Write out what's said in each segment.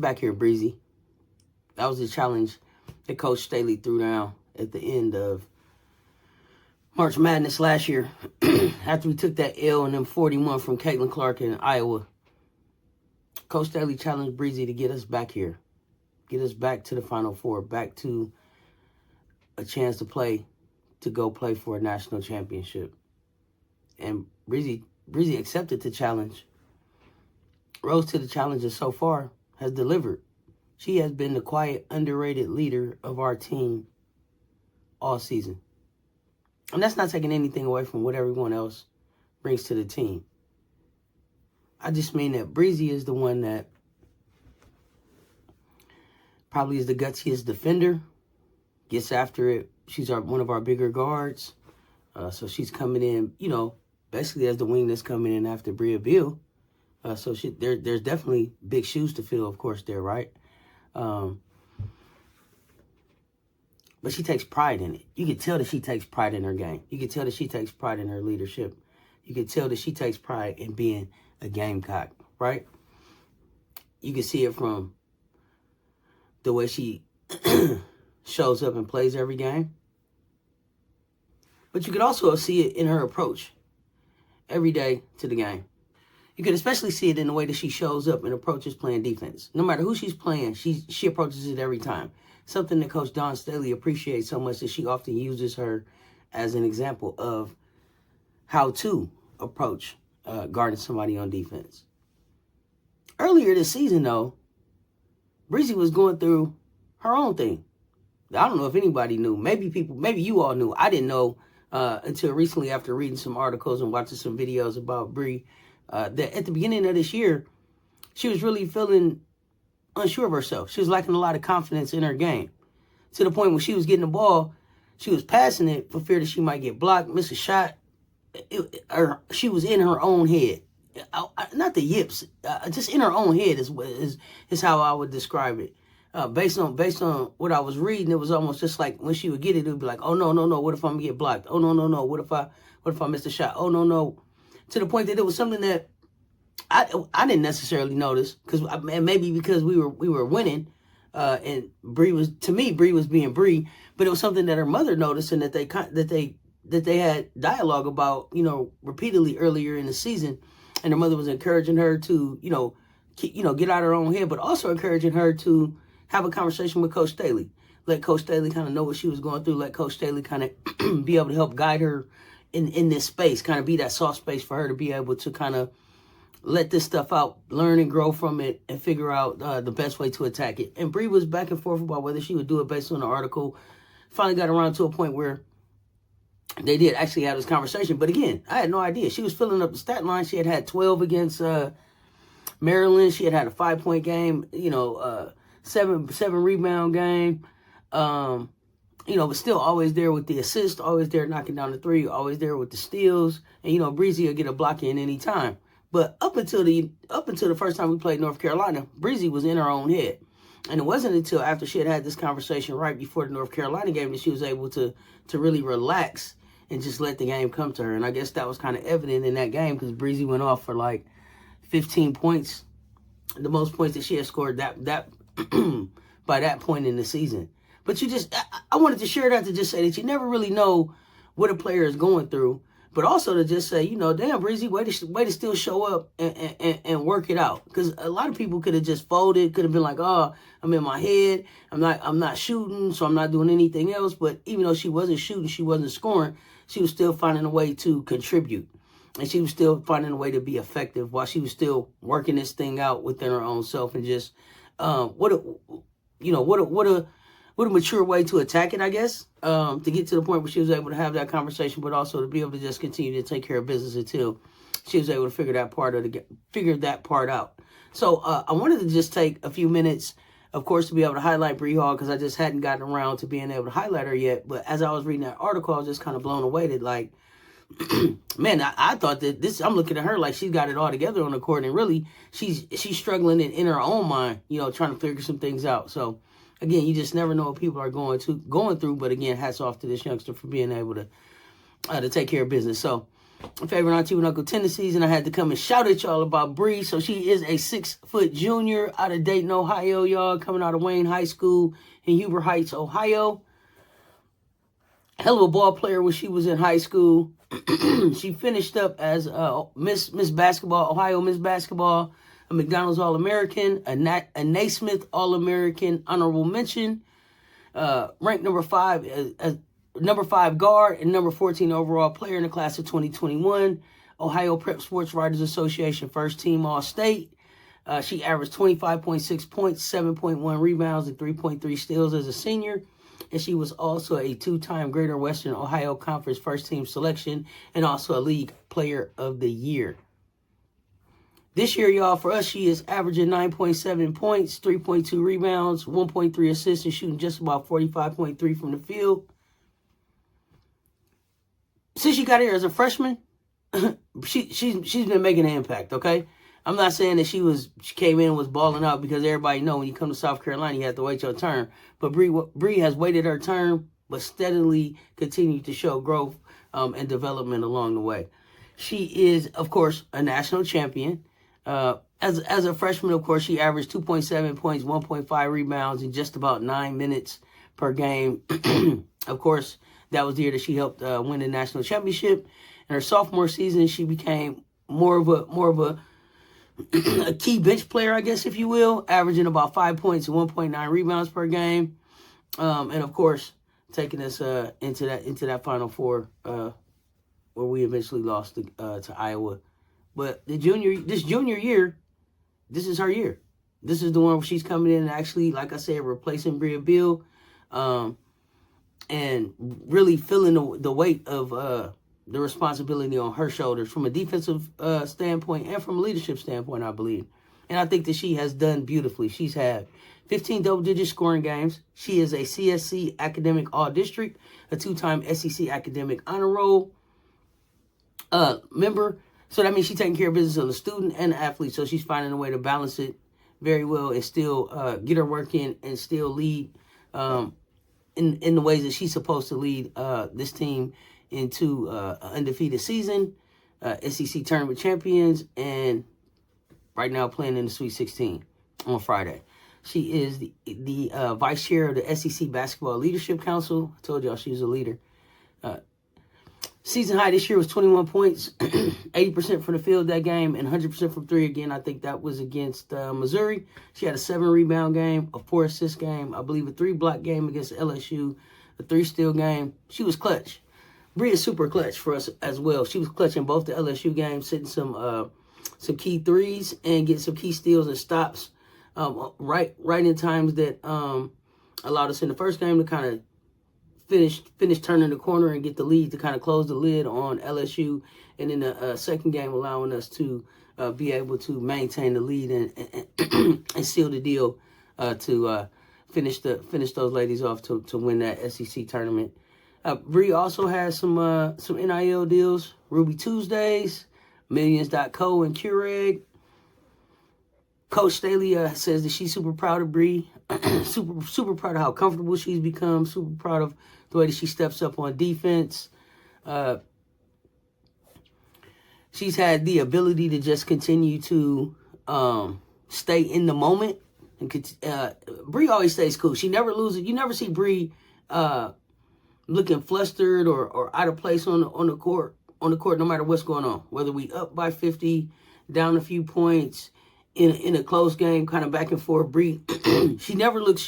back here, Breezy. That was the challenge that Coach Staley threw down at the end of March Madness last year after we took that L and then 41 from Caitlin Clark in Iowa. Coach Staley challenged Breezy to get us back here, get us back to the Final Four, back to a chance to go play for a national championship. And Breezy accepted the challenge, rose to the challenge, and so far has delivered. She has been the quiet, underrated leader of our team all season. And that's not taking anything away from what everyone else brings to the team. I just mean that Breezy is the one that probably is the gutsiest defender, gets after it. She's one of our bigger guards. So she's coming in, basically as the wing that's coming in after Bree Breezy. So there's definitely big shoes to fill, of course, there, right? But she takes pride in it. You can tell that she takes pride in her game. You can tell that she takes pride in her leadership. You can tell that she takes pride in being a Gamecock, right? You can see it from the way she shows up and plays every game. But you could also see it in her approach every day to the game. You can especially see it in the way that she shows up and approaches playing defense. No matter who she's playing, she approaches it every time. Something that Coach Dawn Staley appreciates so much that she often uses her as an example of how to approach guarding somebody on defense. Earlier this season, though, Breezy was going through her own thing. I don't know if anybody knew. Maybe you all knew. I didn't know until recently after reading some articles and watching some videos about Bree. That at the beginning of this year, she was really feeling unsure of herself. She was lacking a lot of confidence in her game, to the point when she was getting the ball, she was passing it for fear that she might get blocked, miss a shot. She was in her own head. Not the yips, just in her own head is how I would describe it. Based on what I was reading, it was almost just like when she would get it would be like, oh no, what if I'm gonna get blocked? Oh no, what if I miss a shot? Oh no. To the point that it was something that I didn't necessarily notice, and maybe because we were winning, and Bree was being Bree, but it was something that her mother noticed and that they had dialogue about, repeatedly earlier in the season, and her mother was encouraging her to, get out of her own head, but also encouraging her to have a conversation with Coach Staley. Let Coach Staley kind of know what she was going through. Let Coach Staley kind of be able to help guide her in this space, kind of be that soft space for her to be able to kind of let this stuff out, learn and grow from it, and figure out the best way to attack it. And Bree was back and forth about whether she would do it based on the article. Finally got around to a point where they did actually have this conversation. But again, I had no idea. She was filling up the stat line. She had 12 against Maryland. She had a 5-point game, 7 rebound game. But still always there with the assist, always there knocking down the three, always there with the steals. And, Breezy will get a block in any time. But up until the first time we played North Carolina, Breezy was in her own head. And it wasn't until after she had this conversation right before the North Carolina game that she was able to really relax and just let the game come to her. And I guess that was kind of evident in that game because Breezy went off for like 15 points, the most points that she had scored that by that point in the season. But I wanted to share that to just say that you never really know what a player is going through, but also to just say, damn, Breezy, way to still show up and work it out. Because a lot of people could have just folded, could have been like, oh, I'm in my head, I'm not shooting, so I'm not doing anything else. But even though she wasn't shooting, she wasn't scoring, she was still finding a way to contribute. And she was still finding a way to be effective while she was still working this thing out within her own self. And just what a mature way to attack it, I guess, to get to the point where she was able to have that conversation, but also to be able to just continue to take care of business until she was able to figure that part out. So I wanted to just take a few minutes, of course, to be able to highlight Bree Hall, because I just hadn't gotten around to being able to highlight her yet. But as I was reading that article, I was just kind of blown away that, like, man, I thought that I'm looking at her like she's got it all together on the court, and really she's struggling in her own mind, trying to figure some things out. So again, you just never know what people are going through. But again, hats off to this youngster for being able to take care of business. So favorite auntie with Uncle tendencies, and I had to come and shout at y'all about Bree. So she is a 6-foot junior out of Dayton, Ohio, y'all, coming out of Wayne High School in Huber Heights, Ohio. Hell of a ball player when she was in high school. She finished up as Miss Basketball, Ohio Miss Basketball, a McDonald's All-American, a Naismith All-American honorable mention, ranked number 5 as number 5 guard and number 14 overall player in the class of 2021. Ohio Prep Sports Writers Association first team All-State. She averaged 25.6 points, 7.1 rebounds, and 3.3 steals as a senior. And she was also a 2-time Greater Western Ohio Conference first team selection and also a League Player of the Year. This year, y'all, for us, she is averaging 9.7 points, 3.2 rebounds, 1.3 assists, and shooting just about 45.3 from the field. Since she got here as a freshman, she's been making an impact, okay? I'm not saying that she came in and was balling out, because everybody know when you come to South Carolina, you have to wait your turn. But Bree has waited her turn, but steadily continued to show growth and development along the way. She is, of course, a national champion. As a freshman, of course, she averaged 2.7 points, 1.5 rebounds in just about 9 minutes per game. Of course, that was the year that she helped win the national championship. In her sophomore season, she became more of a a key bench player, I guess, if you will, averaging about 5 points and 1.9 rebounds per game. And of course, taking us into that Final Four where we eventually lost to Iowa. But this junior year, this is her year. This is the one where she's coming in and actually, like I said, replacing Brea Beal, and really feeling the weight of the responsibility on her shoulders from a defensive standpoint and from a leadership standpoint, I believe. And I think that she has done beautifully. She's had 15 double-digit scoring games. She is a CSC Academic All-District, a 2-time SEC Academic Honor Roll member. So that means she's taking care of business of the student and the athlete. So she's finding a way to balance it very well and still get her work in and still lead in the ways that she's supposed to lead this team into an undefeated season, SEC Tournament champions, and right now playing in the Sweet 16 on Friday. She is the vice chair of the SEC Basketball Leadership Council. I told y'all she was a leader. Season high this year was 21 points, 80% from the field that game, and 100% from three again. I think that was against Missouri. She had a 7-rebound game, a 4-assist game, I believe a 3-block game against LSU, a 3-steal game. She was clutch. Bree is super clutch for us as well. She was clutch in both the LSU games, hitting some key threes and getting some key steals and stops right in times that allowed us in the first game to kind of finish turning the corner and get the lead to kind of close the lid on LSU, and in the second game allowing us to be able to maintain the lead and seal the deal to finish those ladies off to win that SEC tournament. Bree also has some NIL deals, Ruby Tuesdays, Millions.co, and Keurig. Coach Staley says that she's super proud of Bree, super proud of how comfortable she's become, super proud of the way that she steps up on defense. She's had the ability to just continue to stay in the moment. And Bree always stays cool. She never loses. You never see Bree looking flustered or out of place on the court, no matter what's going on. Whether we up by 50, down a few points, in a close game, kind of back and forth, Bree, she never looks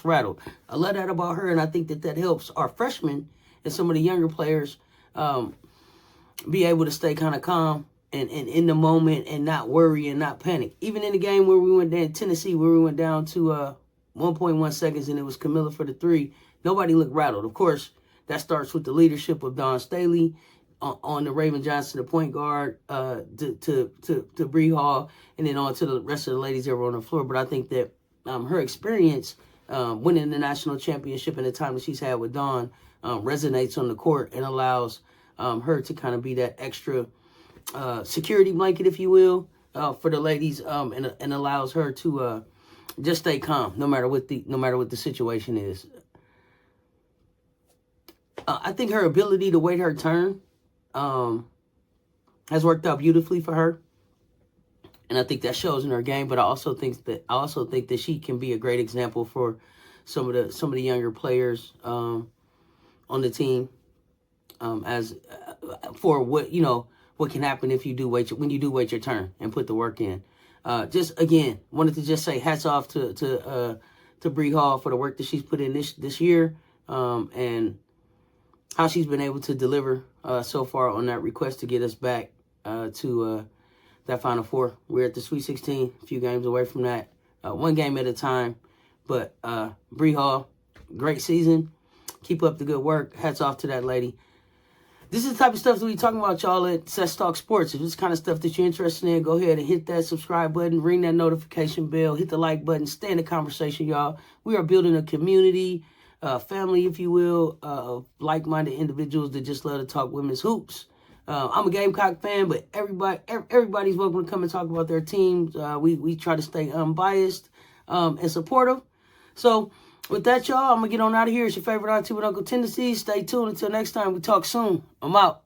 rattled. I love that about her, and I think that helps our freshmen and some of the younger players be able to stay kind of calm and in the moment and not worry and not panic. Even in the game where we went down, Tennessee, where we went down to 1.1 seconds and it was Camilla for the 3, nobody looked rattled. Of course, that starts with the leadership of Dawn Staley on the Raven Johnson, the point guard, to Bree Hall, and then on to the rest of the ladies that were on the floor. But I think that her experience winning the national championship and the time that she's had with Dawn resonates on the court and allows her to kind of be that extra security blanket, if you will, for the ladies, and allows her to just stay calm no matter what the situation is. I think her ability to wait her turn has worked out beautifully for her. And I think that shows in her game, but I also think that she can be a great example for some of the younger players on the team, as for what can happen if you do wait your turn and put the work in. Just again, wanted to just say hats off to Bree Hall for the work that she's put in this year, and how she's been able to deliver so far on that request to get us back to that Final Four. We're at the Sweet 16, a few games away from that, one game at a time. But Bree Hall, great season. Keep up the good work. Hats off to that lady. This is the type of stuff that we talking about, y'all, at Cess Talks Sports. If this kind of stuff that you're interested in, go ahead and hit that subscribe button, ring that notification bell, hit the like button, stay in the conversation, y'all. We are building a community, family, if you will, of like-minded individuals that just love to talk women's hoops. I'm a Gamecock fan, but everybody's welcome to come and talk about their teams. We try to stay unbiased and supportive. So with that, y'all, I'm going to get on out of here. It's your favorite auntie with Uncle Tendencies. Stay tuned. Until next time, we talk soon. I'm out.